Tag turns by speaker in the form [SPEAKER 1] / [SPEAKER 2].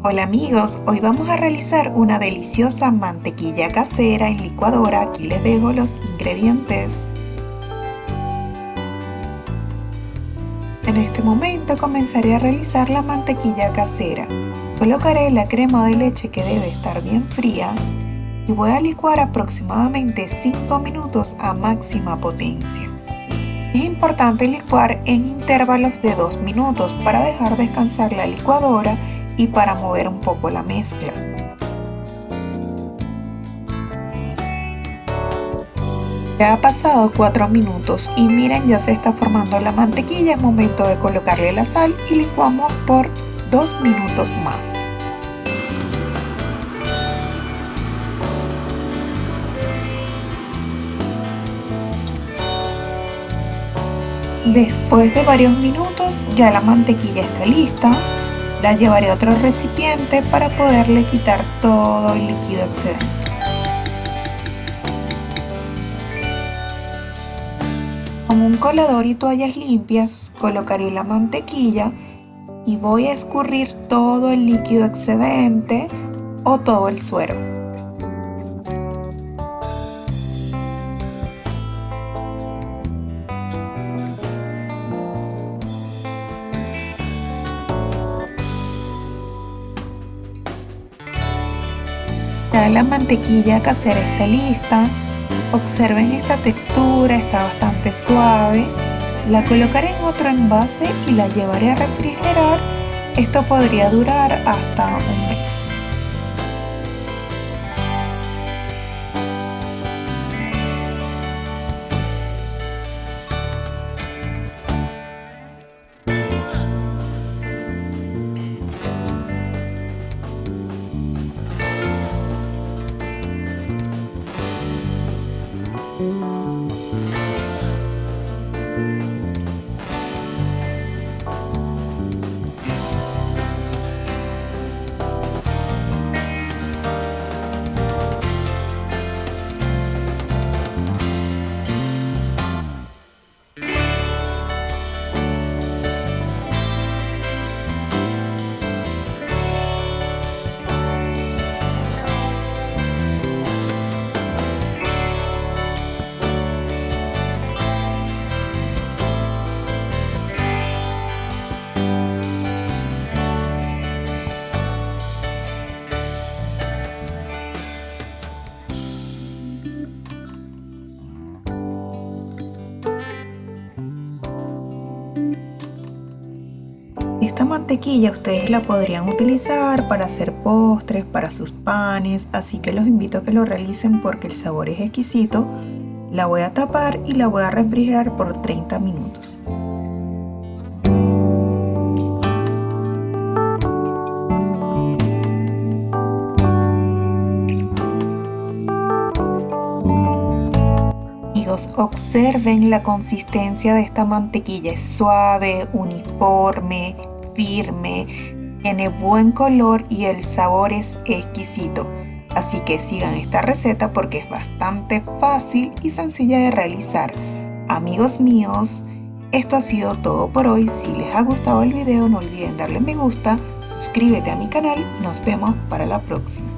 [SPEAKER 1] Hola amigos, hoy vamos a realizar una deliciosa mantequilla casera en licuadora. Aquí les dejo los ingredientes. En este momento comenzaré a realizar la mantequilla casera. Colocaré la crema de leche que debe estar bien fría y voy a licuar aproximadamente 5 minutos a máxima potencia. Es importante licuar en intervalos de 2 minutos para dejar descansar la licuadora y para mover un poco la mezcla. Ya ha pasado 4 minutos y miren, ya se está formando la mantequilla. Es momento de colocarle la sal y licuamos por 2 minutos más. Después de varios minutos ya la mantequilla está lista. La llevaré a otro recipiente para poderle quitar todo el líquido excedente. Con un colador y toallas limpias colocaré la mantequilla y voy a escurrir todo el líquido excedente o todo el suero. Ya la mantequilla casera está lista. Observen esta textura, está bastante suave. La colocaré en otro envase y la llevaré a refrigerar. Esto podría durar hasta un mes. Esta mantequilla ustedes la podrían utilizar para hacer postres, para sus panes, así que los invito a que lo realicen porque el sabor es exquisito. La voy a tapar y la voy a refrigerar por 30 minutos. Amigos, observen la consistencia de esta mantequilla. Es suave, uniforme, firme, tiene buen color y el sabor es exquisito. Así que sigan esta receta porque es bastante fácil y sencilla de realizar. Amigos míos, esto ha sido todo por hoy. Si les ha gustado el video, no olviden darle me gusta, suscríbete a mi canal y nos vemos para la próxima.